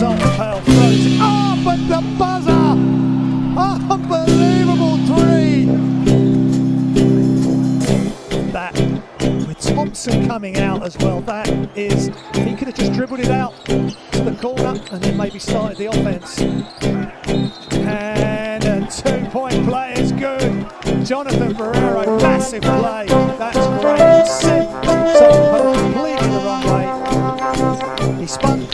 Szombathely throws it. Oh, but the buzzer! Unbelievable three! That, with Thompson coming out as well, that is, he could have just dribbled it out to the corner and then maybe started the offence. And a 2-point play is good. Jonathan Barrero, massive play. That's great. Sent Szombathely completely the wrong way. He spun